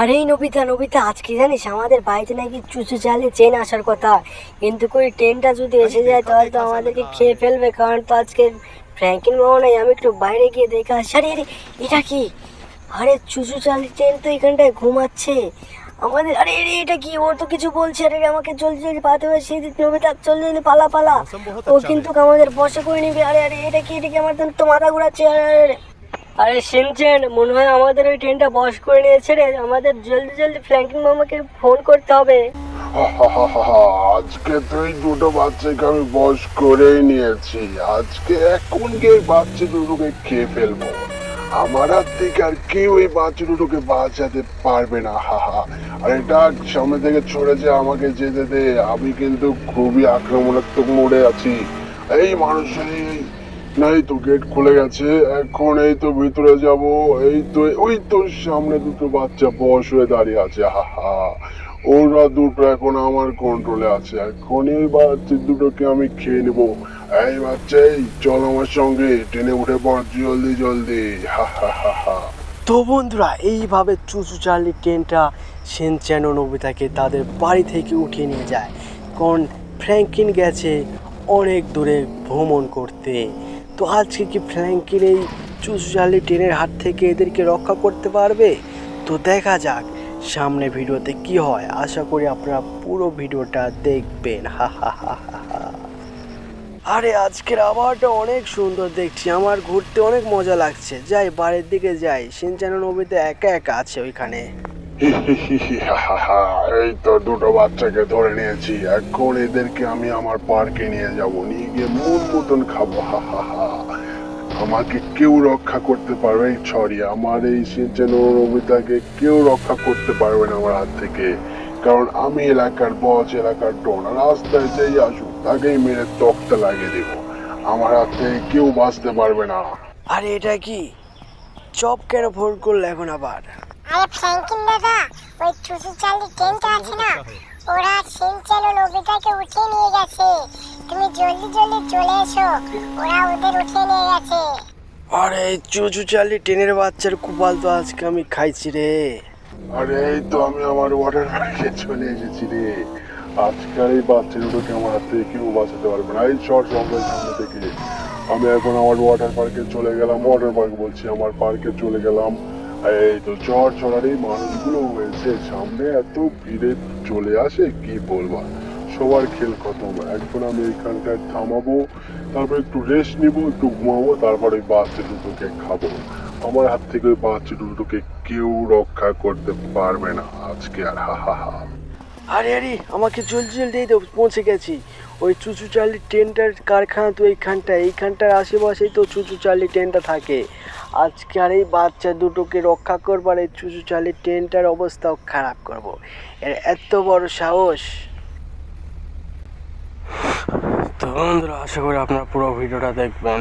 আরে Nobita Nobita, আজকে জানিস আমাদের বাড়িতে নাকি চুচু চালে ট্রেন আসার কথা, কিন্তু কই ট্রেনটা যদি এসে যায় তাহলে তো আমাদেরকে খেয়ে ফেলবে। কারণ তো আজকে ফ্র্যাঙ্কিন মামা নাই, আমি একটু বাইরে গিয়ে দেখে আসি। আরে আরে, এটা কি? আরে চুচু চালে ট্রেন তো এখানটায় ঘুমাচ্ছে আমাদের। আরে আরে, এটা কি? ও তো কিছু বলছে। আরে আমাকে জলদি জলদি পালাতে হবে। সেই নবিতা চল জলদি পালা পালা, ও কিন্তু আমাদের বসে করে নিবে। আরে আরে, এটা কি? এটা কি? আমার তো মাথা ঘুরাচ্ছে। আরে আরে, আরে শিনচেন, মনে হয় আমাদের ওই ট্রেনটা বস করে নিয়েছে রে। আমাদের জলদি জলদি ফ্র্যাঙ্কিন মামাকে ফোন করতে হবে। আজকে তো এই দুটো বাচ্চাকে আমি বশ করেই নিয়েছি। আজকে এখন গিয়ে বাচ্চা দুটোকে খেয়ে ফেলবো। আমার হাত থেকে আর কেউ এই বাচ্চা দুটোকে বাঁচাতে পারবে না। আর এটা সামনে থেকে ছড়ে যে আমাকে যেতে দে, আমি কিন্তু খুবই আক্রমণাত্মক মোড়ে আছি। এই মানুষ, এই নাই তো গেট খুলে গেছে, এখন এই তো ভিতরে যাব। এই তো ওই তো সামনে দুটো বাচ্চা বশ হয়ে দাঁড়িয়ে আছে। ওরা দুটো এখন আমার কন্ট্রোলে আছে। এখন এই বাচ্চা দুটোকে আমি খেয়ে নেবো। এই বাচ্চা, এই চল আমার সঙ্গে, ট্রেনে উঠে পড় জলদি জলদি। হা। তো বন্ধুরা, এইভাবে চুচু চার্লি ট্রেনটা শিনচ্যান ও নোবিতাকে তাদের বাড়ি থেকে উঠিয়ে নিয়ে যায়। কারণ ফ্র্যাঙ্কিন গেছে অনেক দূরে ভ্রমণ করতে। তো আজকে কি ফ্র্যাঙ্কিন এই চুচু চার্লি ট্রেনের হাত থেকে এদেরকে রক্ষা করতে পারবে? তো দেখা যাক সামনে ভিডিওতে কি হয়। আশা করি আপনারা পুরো ভিডিওটা দেখবেন। আরে আজকের আবহাওয়াটা অনেক সুন্দর দেখছি, আমার ঘুরতে অনেক মজা লাগছে। যাই বাড়ির দিকে যাই, শিনচ্যান ও নোবিতা একা একা আছে ওইখানে। এই তো দুটো বাচ্চাকে ধরে নিয়েছি। এখন এদেরকে আমি আমার পার্কে নিয়ে যাব, নিয়ে গিয়ে মন মতন খাবো। আমাকে কেউ রক্ষা করতে পারবে সরি, আমার এই সিনচেন ও নবিতাকে কেউ রক্ষা করতে পারবে না আমার হাত থেকে। কারণ আমি এলাকার বস, এলাকার ডন। রাস্তায় যেই আসুক তাকেই মেরে তক্তা লাগিয়ে দেবো। আমার হাত থেকে কেউ বাঁচতে পারবে না। আরে এটা কি? চপ কেন ফোন করলে এখন আবার? আরে ফ্র্যাঙ্কিন দাদা, ওই চুচু চার্লি ট্রেনটা আছে না, ওরা শিনচ্যান ও নোবিতাকে উঠিয়ে নিয়ে গেছে। তুমি জলদি জলদি চলে এসো, ওরা ওদের উঠিয়ে নিয়ে গেছে। আরে চুচু চার্লি ট্রেনের বাচ্চার কুপাল তো আজকে আমি খাইছি রে। আরে এই তো আমি আমার ওয়াটার পার্কে চলে এসেছি রে। আজকাল এই বাচ্চা দুটোকে আমার হাত থেকে কেউ বাঁচাতে পারবে না। এই শর্ট সবাই সামনে থেকে আমি এখন আমার ওয়াটার পার্কে চলে গেলাম। ওয়াটার পার্ক বলছি, আমার পার্কে চলে গেলাম। এই তো চর চড়ার এই মানুষগুলো হয়েছে সামনে, এত ভিড়ে চলে আসে কি বলবা। সবার খেল খতম। এখন আমি এইখানটায় থামাবো, তারপর একটু রেস্ট নিব, একটু ঘুমাবো, তারপর ওই বাচ্চা দুটোকে খাবো। আমার হাত থেকে ওই বাচ্চা দুটোকে কেউ রক্ষা করতে পারবে না আজকে আর। হা। আরে আরে, আমাকে জলদি জলদি এই তো পৌঁছে গেছি। ওই চুচু চার্লি ট্রেনটার কারখানা তো এইখানটার আশেপাশেই তো চুচু চার্লি ট্রেনটা থাকে। আজকে আর এই বাচ্চা দুটোকে রক্ষা করবার এই চুচু চার্লি ট্রেনটার অবস্থাও খারাপ করব। এর এত বড় সাহস! তো বন্ধুরা, আশা করি আপনারা পুরো ভিডিওটা দেখবেন।